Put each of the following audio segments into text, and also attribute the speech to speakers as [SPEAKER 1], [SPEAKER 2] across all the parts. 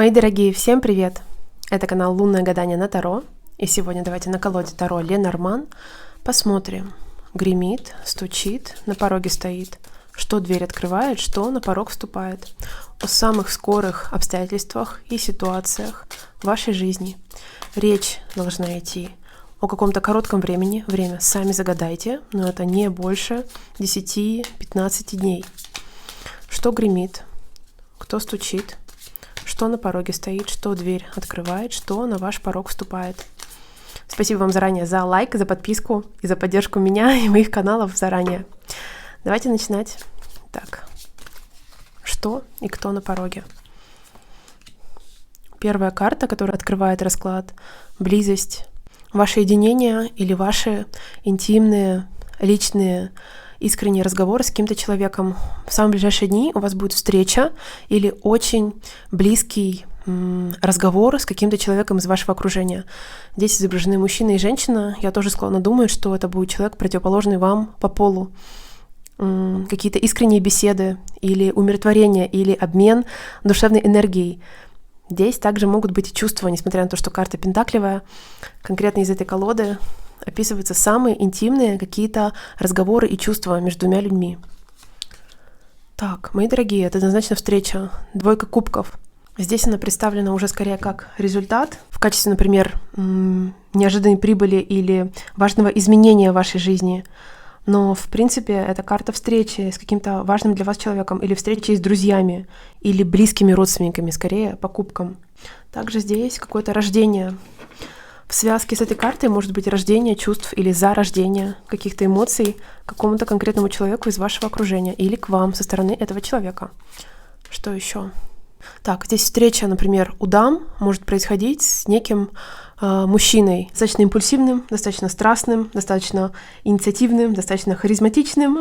[SPEAKER 1] Мои дорогие, всем привет! Это канал Лунное гадание на Таро. И сегодня давайте на колоде Таро Ленорман посмотрим. Гремит, стучит, на пороге стоит. Что дверь открывает, что на порог вступает. О самых скорых обстоятельствах и ситуациях вашей жизни. Речь должна идти о каком-то коротком времени. Время сами загадайте, но это не больше 10-15 дней. Что гремит, кто стучит, что на пороге стоит, что дверь открывает, что на ваш порог вступает. Спасибо вам заранее за лайк, за подписку и за поддержку меня и моих каналов заранее. Давайте начинать. Так, что и кто на пороге? Первая карта, которая открывает расклад — близость. Ваше единение или ваши интимные, личные, искренние разговоры с каким-то человеком. В самые ближайшие дни у вас будет встреча или очень близкий разговор с каким-то человеком из вашего окружения. Здесь изображены мужчина и женщина. Я тоже склонна думать, что это будет человек, противоположный вам по полу. Какие-то искренние беседы или умиротворение, или обмен душевной энергией. Здесь также могут быть и чувства, несмотря на то, что карта пентаклевая. Конкретно из этой колоды описываются самые интимные какие-то разговоры и чувства между двумя людьми. Так, мои дорогие, это однозначно встреча. Двойка кубков. Здесь она представлена уже скорее как результат, в качестве, например, неожиданной прибыли или важного изменения в вашей жизни. Но, в принципе, это карта встречи с каким-то важным для вас человеком, или встречи с друзьями, или близкими родственниками, скорее, по кубкам. Также здесь какое-то рождение. В связке с этой картой может быть рождение чувств или зарождение каких-то эмоций какому-то конкретному человеку из вашего окружения или к вам со стороны этого человека. Что еще? Так, здесь встреча, например, у дам может происходить с неким мужчиной, достаточно импульсивным, достаточно страстным, достаточно инициативным, достаточно харизматичным.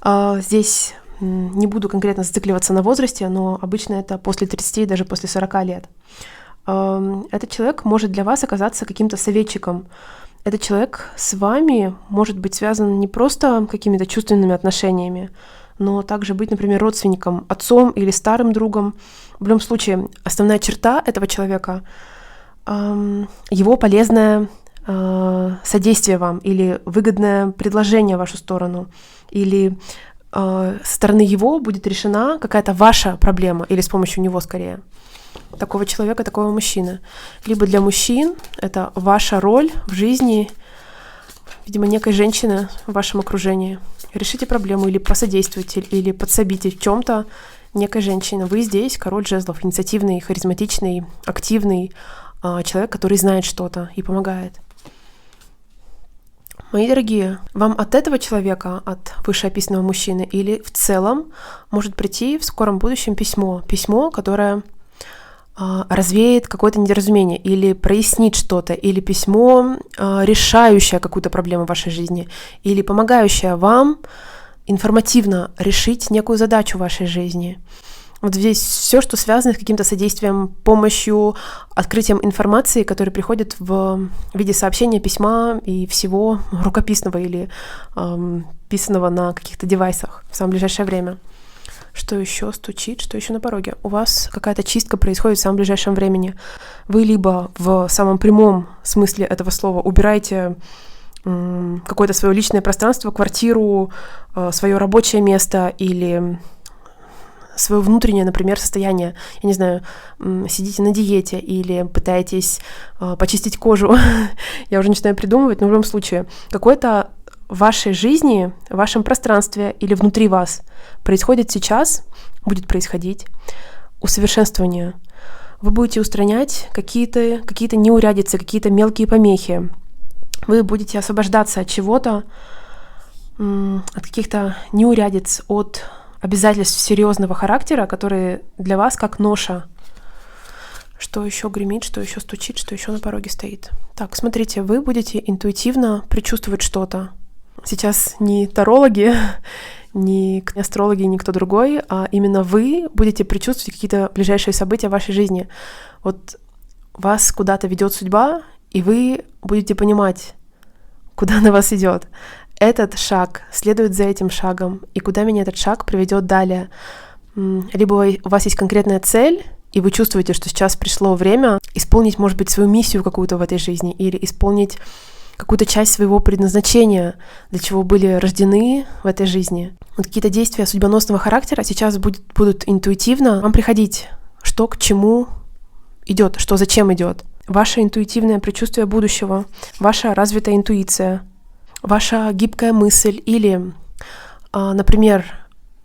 [SPEAKER 1] Здесь не буду конкретно зацикливаться на возрасте, но обычно это после 30, даже после 40 лет. Этот человек может для вас оказаться каким-то советчиком. Этот человек с вами может быть связан не просто какими-то чувственными отношениями, но также быть, например, родственником, отцом или старым другом. В любом случае, основная черта этого человека — его полезное содействие вам или выгодное предложение в вашу сторону, или со стороны его будет решена какая-то ваша проблема, или с помощью него скорее. Такого человека, такого мужчины. Либо для мужчин это ваша роль в жизни, видимо, некой женщины в вашем окружении. Решите проблему или посодействуйте, или подсобите в чем-то некой женщине. Вы здесь король жезлов, инициативный, харизматичный, активный человек, который знает что-то и помогает. Мои дорогие, вам от этого человека, от вышеописанного мужчины, или в целом может прийти в скором будущем письмо, которое развеет какое-то недоразумение или прояснит что-то, или письмо, решающее какую-то проблему в вашей жизни, или помогающее вам информативно решить некую задачу в вашей жизни. Вот здесь все, что связано с каким-то содействием, помощью, открытием информации, которая приходит в виде сообщения, письма и всего рукописного или писанного на каких-то девайсах в самое ближайшее время. Что еще стучит, что еще на пороге? У вас какая-то чистка происходит в самом ближайшем времени. Вы либо в самом прямом смысле этого слова убираете какое-то свое личное пространство, квартиру, свое рабочее место или свое внутреннее, например, состояние. Я не знаю, сидите на диете или пытаетесь почистить кожу. Я уже начинаю придумывать, но в любом случае какое-то в вашей жизни, в вашем пространстве или внутри вас происходит сейчас, будет происходить усовершенствование. Вы будете устранять какие-то неурядицы, какие-то мелкие помехи. Вы будете освобождаться от чего-то, от каких-то неурядиц, от обязательств серьезного характера, которые для вас как ноша. Что еще гремит, что еще стучит, что еще на пороге стоит. Так, смотрите, вы будете интуитивно предчувствовать что-то. Сейчас не тарологи, не астрологи, ни кто другой, а именно вы будете предчувствовать какие-то ближайшие события в вашей жизни. Вот вас куда-то ведет судьба, и вы будете понимать, куда она вас идет. Этот шаг следует за этим шагом, и куда меня этот шаг приведет далее. Либо у вас есть конкретная цель, и вы чувствуете, что сейчас пришло время исполнить, может быть, свою миссию какую-то в этой жизни или исполнить какую-то часть своего предназначения, для чего были рождены в этой жизни. Вот какие-то действия судьбоносного характера сейчас будут интуитивно вам приходить, что к чему идет, что зачем идет. Ваше интуитивное предчувствие будущего, ваша развитая интуиция, ваша гибкая мысль или, например,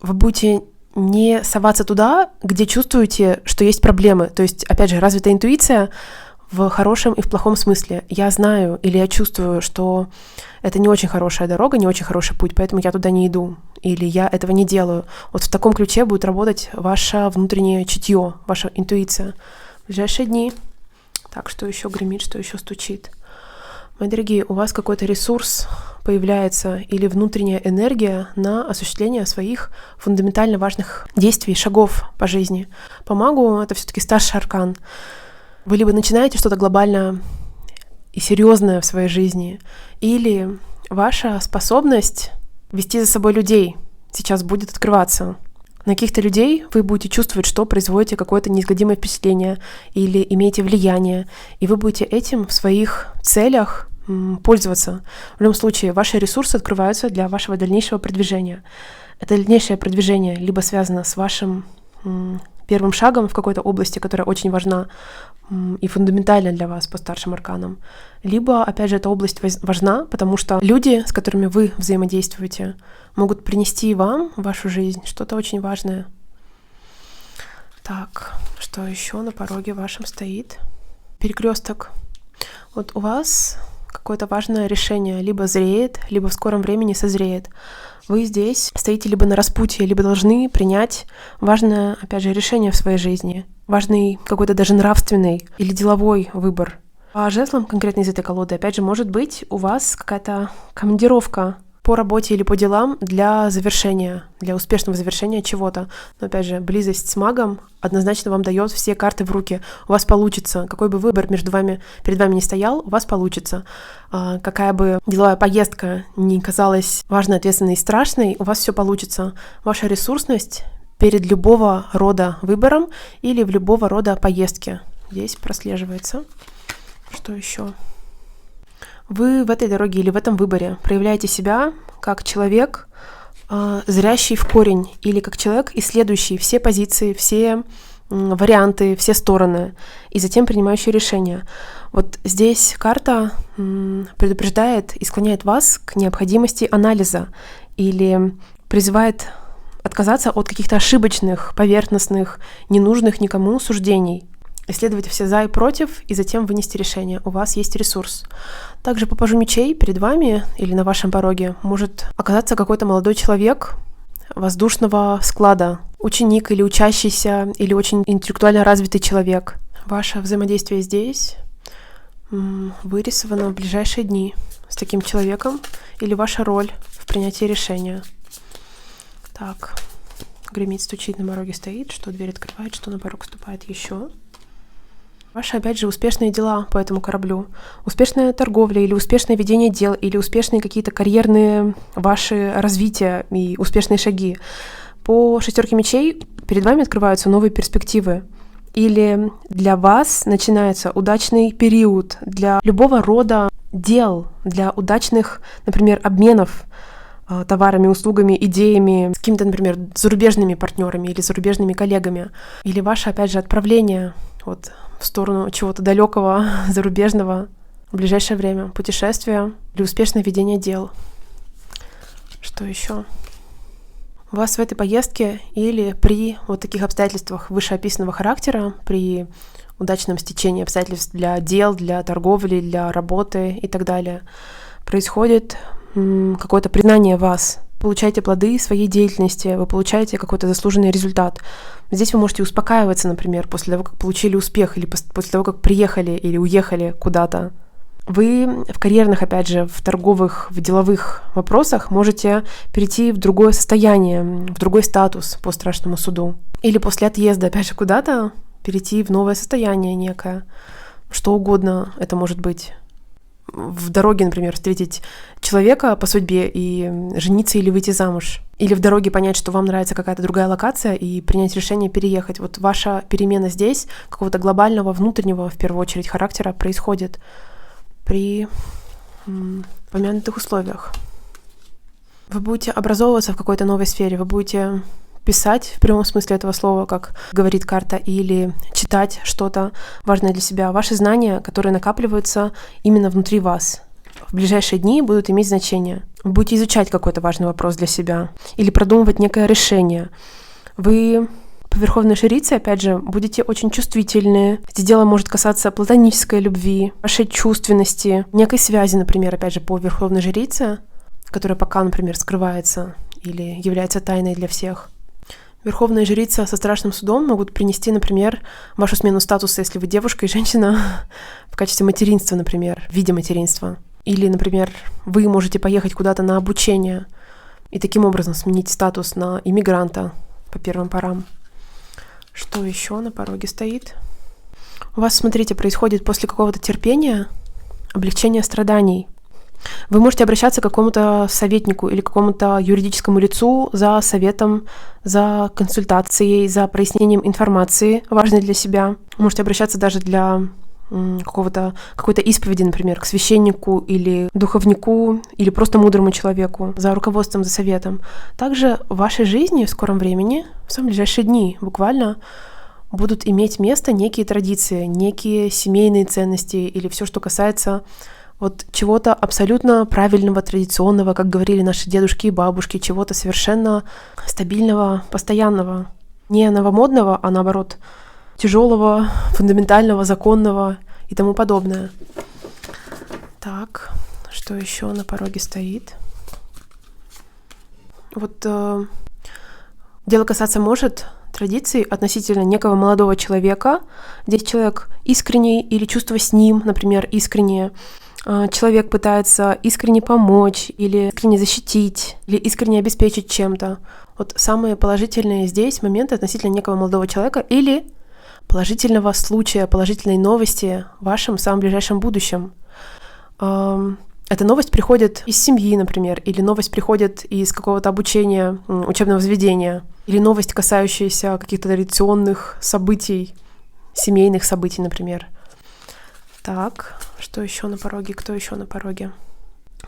[SPEAKER 1] вы будете не соваться туда, где чувствуете, что есть проблемы. То есть, опять же, развитая интуиция в хорошем и в плохом смысле. Я знаю или я чувствую, что это не очень хорошая дорога, не очень хороший путь, поэтому я туда не иду. Или я этого не делаю. Вот в таком ключе будет работать ваше внутреннее чутье, ваша интуиция в ближайшие дни. Так, что еще гремит, что еще стучит? Мои дорогие, у вас какой-то ресурс появляется или внутренняя энергия на осуществление своих фундаментально важных действий, шагов по жизни. По магу это все-таки старший аркан. Вы либо начинаете что-то глобальное и серьезное в своей жизни, или ваша способность вести за собой людей сейчас будет открываться. На каких-то людей вы будете чувствовать, что производите какое-то неизгладимое впечатление или имеете влияние, и вы будете этим в своих целях пользоваться. В любом случае, ваши ресурсы открываются для вашего дальнейшего продвижения. Это дальнейшее продвижение либо связано с вашим первым шагом в какой-то области, которая очень важна и фундаментальна для вас по старшим арканам, либо, опять же, эта область важна, потому что люди, с которыми вы взаимодействуете, могут принести вам в вашу жизнь что-то очень важное. Так, что еще на пороге вашем стоит? Перекресток. Вот у вас какое-то важное решение либо зреет, либо в скором времени созреет. Вы здесь стоите либо на распутье, либо должны принять важное, опять же, решение в своей жизни. Важный какой-то даже нравственный или деловой выбор. А жезлом конкретно из этой колоды, опять же, может быть у вас какая-то командировка по работе или по делам для завершения, для успешного завершения чего-то. Но опять же, близость с магом однозначно вам дает все карты в руки. У вас получится. Какой бы выбор перед вами ни стоял, у вас получится. Какая бы деловая поездка ни казалась важной, ответственной и страшной, у вас все получится. Ваша ресурсность перед любого рода выбором или в любого рода поездке здесь прослеживается. Что еще? Вы в этой дороге или в этом выборе проявляете себя как человек, зрящий в корень, или как человек, исследующий все позиции, все варианты, все стороны, и затем принимающий решения. Вот здесь карта предупреждает и склоняет вас к необходимости анализа или призывает отказаться от каких-то ошибочных, поверхностных, ненужных никому суждений. Исследовать все за и против, и затем вынести решение. У вас есть ресурс. Также по пажу мечей перед вами или на вашем пороге может оказаться какой-то молодой человек воздушного склада, ученик или учащийся, или очень интеллектуально развитый человек. Ваше взаимодействие здесь вырисовано в ближайшие дни с таким человеком или ваша роль в принятии решения. Так, гремит, стучит, на пороге стоит, что дверь открывает, что на порог ступает еще. Ваши, опять же, успешные дела по этому кораблю, успешная торговля или успешное ведение дел, или успешные какие-то карьерные ваши развития и успешные шаги. По шестерке мечей перед вами открываются новые перспективы. Или для вас начинается удачный период для любого рода дел, для удачных, например, обменов товарами, услугами, идеями с какими-то, например, зарубежными партнерами или зарубежными коллегами. Или ваше, опять же, отправление вот в сторону чего-то далекого, зарубежного в ближайшее время. Путешествия или успешное ведение дел. Что еще? У вас в этой поездке или при вот таких обстоятельствах вышеописанного характера, при удачном стечении обстоятельств для дел, для торговли, для работы и так далее, происходит какое-то признание вас. Получаете плоды своей деятельности, вы получаете какой-то заслуженный результат. Здесь вы можете успокаиваться, например, после того, как получили успех, или после того, как приехали или уехали куда-то. Вы в карьерных, опять же, в торговых, в деловых вопросах можете перейти в другое состояние, в другой статус по страшному суду. Или после отъезда, опять же, куда-то перейти в новое состояние некое. Что угодно это может быть. в дороге, например, встретить человека по судьбе и жениться или выйти замуж. Или в дороге понять, что вам нравится какая-то другая локация и принять решение переехать. Вот ваша перемена здесь, какого-то глобального, внутреннего, в первую очередь, характера происходит при упомянутых условиях. Вы будете образовываться в какой-то новой сфере, вы будете писать в прямом смысле этого слова, как говорит карта, или читать что-то важное для себя. Ваши знания, которые накапливаются именно внутри вас, в ближайшие дни будут иметь значение. Вы будете изучать какой-то важный вопрос для себя или продумывать некое решение. Вы по Верховной Жрице, опять же, будете очень чувствительны. Здесь дело может касаться платонической любви, вашей чувственности, некой связи, например, опять же, по Верховной Жрице, которая пока, например, скрывается или является тайной для всех. Верховная жрица со страшным судом могут принести, например, вашу смену статуса, если вы девушка и женщина, в качестве материнства, например, в виде материнства. Или, например, вы можете поехать куда-то на обучение и таким образом сменить статус на иммигранта по первым порам. Что еще на пороге стоит? У вас, смотрите, происходит после какого-то терпения облегчение страданий. Вы можете обращаться к какому-то советнику или какому-то юридическому лицу за советом, за консультацией, за прояснением информации, важной для себя. Вы можете обращаться даже для какой-то исповеди, например, к священнику или духовнику, или просто мудрому человеку, за руководством, за советом. Также в вашей жизни в скором времени, в самые ближайшие дни буквально, будут иметь место некие традиции, некие семейные ценности или все, что касается вот чего-то абсолютно правильного, традиционного, как говорили наши дедушки и бабушки, чего-то совершенно стабильного, постоянного. Не новомодного, а наоборот, тяжелого, фундаментального, законного и тому подобное. Так, что еще на пороге стоит? Вот дело касаться может традиций относительно некого молодого человека. Здесь человек искренний или чувство с ним, например, искреннее. Человек пытается искренне помочь или искренне защитить, или искренне обеспечить чем-то. Вот самые положительные здесь моменты относительно некого молодого человека или положительного случая, положительной новости в вашем самом ближайшем будущем. Эта новость приходит из семьи, например, или новость приходит из какого-то обучения, учебного заведения, или новость, касающаяся каких-то традиционных событий, семейных событий, например. Так, что еще на пороге, кто еще на пороге?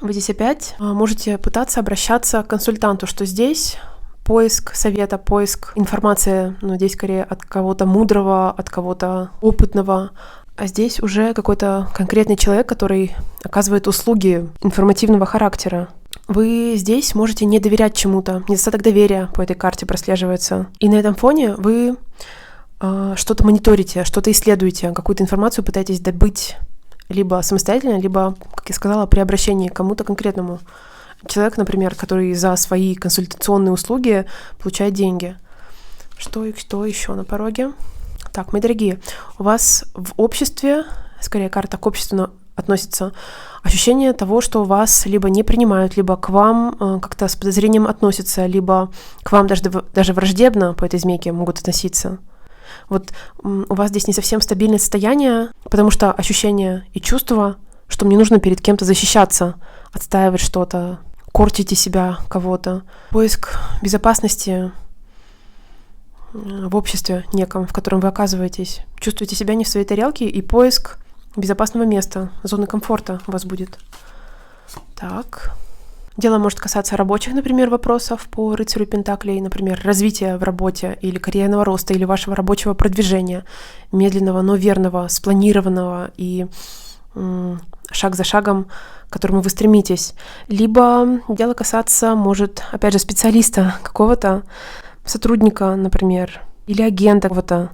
[SPEAKER 1] Вы здесь опять можете пытаться обращаться к консультанту, что здесь поиск совета, поиск информации, но здесь скорее от кого-то мудрого, от кого-то опытного, а здесь уже какой-то конкретный человек, который оказывает услуги информативного характера. Вы здесь можете не доверять чему-то, недостаток доверия по этой карте прослеживается. И на этом фоне вы что-то мониторите, что-то исследуете, какую-то информацию пытаетесь добыть либо самостоятельно, либо, как я сказала, при обращении к кому-то конкретному. Человек, например, который за свои консультационные услуги получает деньги. Что еще на пороге? Так, мои дорогие, у вас в обществе, скорее карта к обществу относится, ощущение того, что вас либо не принимают, либо к вам как-то с подозрением относятся, либо к вам даже враждебно по этой змейке могут относиться. Вот у вас здесь не совсем стабильное состояние, потому что ощущение и чувство, что мне нужно перед кем-то защищаться, отстаивать что-то, кортите себя кого-то. Поиск безопасности в обществе неком, в котором вы оказываетесь. Чувствуете себя не в своей тарелке, и поиск безопасного места, зоны комфорта у вас будет. Так. Дело может касаться рабочих, например, вопросов по рыцарю Пентаклей, например, развития в работе или карьерного роста, или вашего рабочего продвижения, медленного, но верного, спланированного и шаг за шагом, к которому вы стремитесь. Либо дело касаться может, опять же, специалиста какого-то, сотрудника, например, или агента какого-то.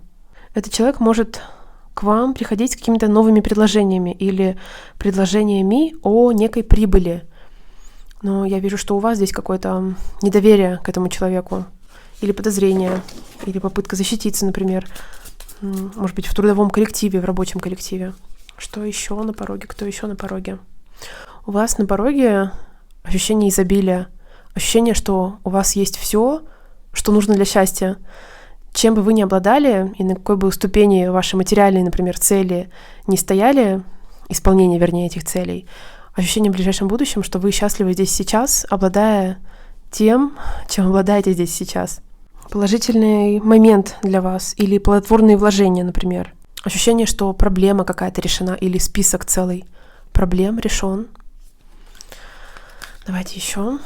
[SPEAKER 1] Этот человек может к вам приходить с какими-то новыми предложениями или предложениями о некой прибыли. Но я вижу, что у вас здесь какое-то недоверие к этому человеку, или подозрение, или попытка защититься, например, может быть, в трудовом коллективе, в рабочем коллективе. Что еще на пороге? Кто еще на пороге? У вас на пороге ощущение изобилия, ощущение, что у вас есть все, что нужно для счастья. Чем бы вы ни обладали, и на какой бы ступени ваши материальные, например, цели не стояли, исполнения, вернее, этих целей. Ощущение в ближайшем будущем, что вы счастливы здесь сейчас, обладая тем, чем обладаете здесь сейчас. Положительный момент для вас или плодотворные вложения, например. Ощущение, что проблема какая-то решена или список целый проблем решен. Давайте еще.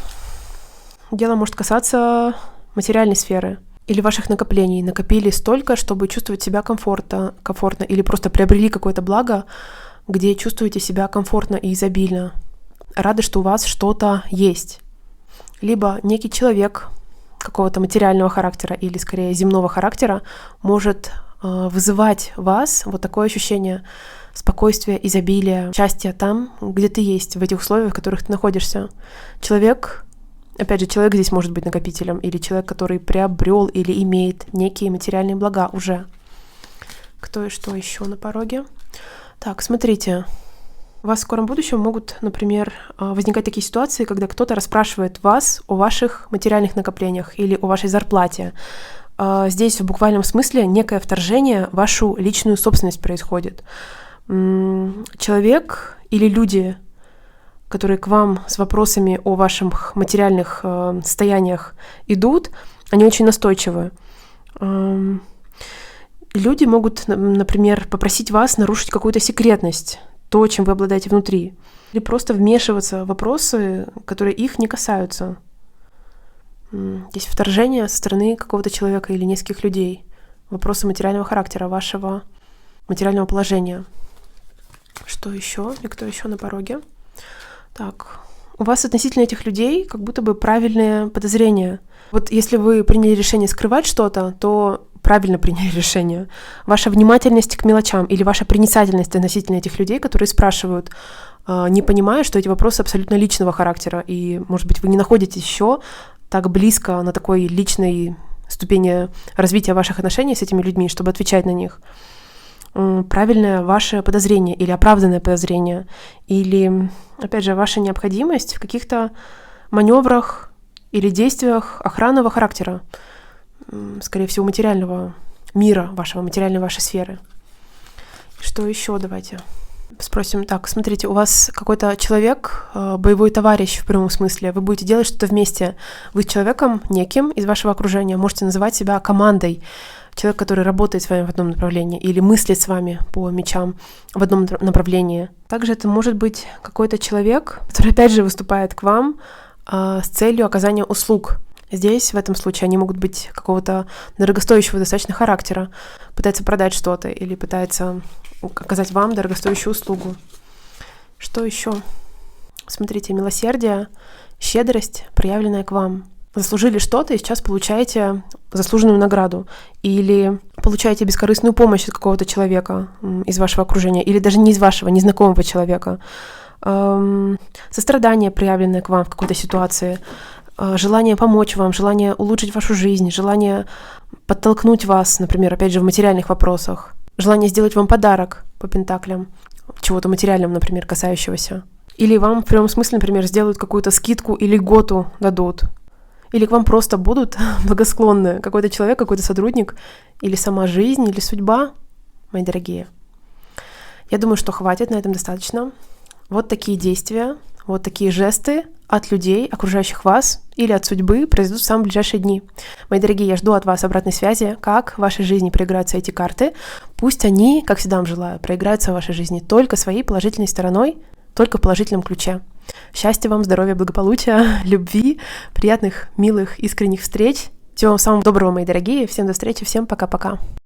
[SPEAKER 1] Дело может касаться материальной сферы или ваших накоплений. Накопили столько, чтобы чувствовать себя комфортно, или просто приобрели какое-то благо, где чувствуете себя комфортно и изобильно. Рады, что у вас что-то есть. Либо некий человек какого-то материального характера или, скорее, земного характера может вызывать в вас вот такое ощущение спокойствия, изобилия, счастья там, где ты есть, в этих условиях, в которых ты находишься. Человек, опять же, человек здесь может быть накопителем, или человек, который приобрел или имеет некие материальные блага уже. Кто и что еще на пороге? Так, смотрите. У вас в скором будущем могут, например, возникать такие ситуации, когда кто-то расспрашивает вас о ваших материальных накоплениях или о вашей зарплате. Здесь в буквальном смысле некое вторжение в вашу личную собственность происходит. Человек или люди, которые к вам с вопросами о ваших материальных состояниях идут, они очень настойчивы. Люди могут, например, попросить вас нарушить какую-то секретность, то, чем вы обладаете внутри, или просто вмешиваться в вопросы, которые их не касаются. Здесь вторжение со стороны какого-то человека или нескольких людей. Вопросы материального характера, вашего материального положения. Что еще? И кто еще на пороге? Так, у вас относительно этих людей как будто бы правильные подозрения. Вот если вы приняли решение скрывать что-то, то правильно приняли решение. Ваша внимательность к мелочам или ваша проницательность относительно этих людей, которые спрашивают, не понимая, что эти вопросы абсолютно личного характера, и, может быть, вы не находитесь еще так близко на такой личной ступени развития ваших отношений с этими людьми, чтобы отвечать на них. Правильное ваше подозрение или оправданное подозрение, или, опять же, ваша необходимость в каких-то маневрах или действиях охранного характера, скорее всего, материального мира вашего, материальной вашей сферы. Что еще? Давайте спросим. Так, смотрите, у вас какой-то человек, боевой товарищ в прямом смысле, вы будете делать что-то вместе. Вы с человеком неким из вашего окружения можете называть себя командой. Человек, который работает с вами в одном направлении или мыслит с вами по мечам в одном направлении. Также это может быть какой-то человек, который, опять же, выступает к вам с целью оказания услуг. Здесь, в этом случае, они могут быть какого-то дорогостоящего достаточно характера, пытается продать что-то или пытается оказать вам дорогостоящую услугу. Что еще? Смотрите, милосердие, щедрость, проявленная к вам. Заслужили что-то и сейчас получаете заслуженную награду. Или получаете бескорыстную помощь от какого-то человека из вашего окружения, или даже не из вашего, незнакомого человека. Сострадание, проявленное к вам в какой-то ситуации, желание помочь вам, желание улучшить вашу жизнь, желание подтолкнуть вас, например, опять же, в материальных вопросах, желание сделать вам подарок по пентаклям, чего-то материального, например, касающегося. Или вам в прямом смысле, например, сделают какую-то скидку или льготу дадут. Или к вам просто будут благосклонны какой-то человек, какой-то сотрудник, или сама жизнь, или судьба, мои дорогие. Я думаю, что хватит, на этом достаточно. Вот такие действия, вот такие жесты от людей, окружающих вас, или от судьбы произойдут в самые ближайшие дни. Мои дорогие, я жду от вас обратной связи, как в вашей жизни проиграются эти карты. Пусть они, как всегда вам желаю, проиграются в вашей жизни только своей положительной стороной, только в положительном ключе. Счастья вам, здоровья, благополучия, любви, приятных, милых, искренних встреч. Всего вам самого доброго, мои дорогие. Всем до встречи, всем пока-пока.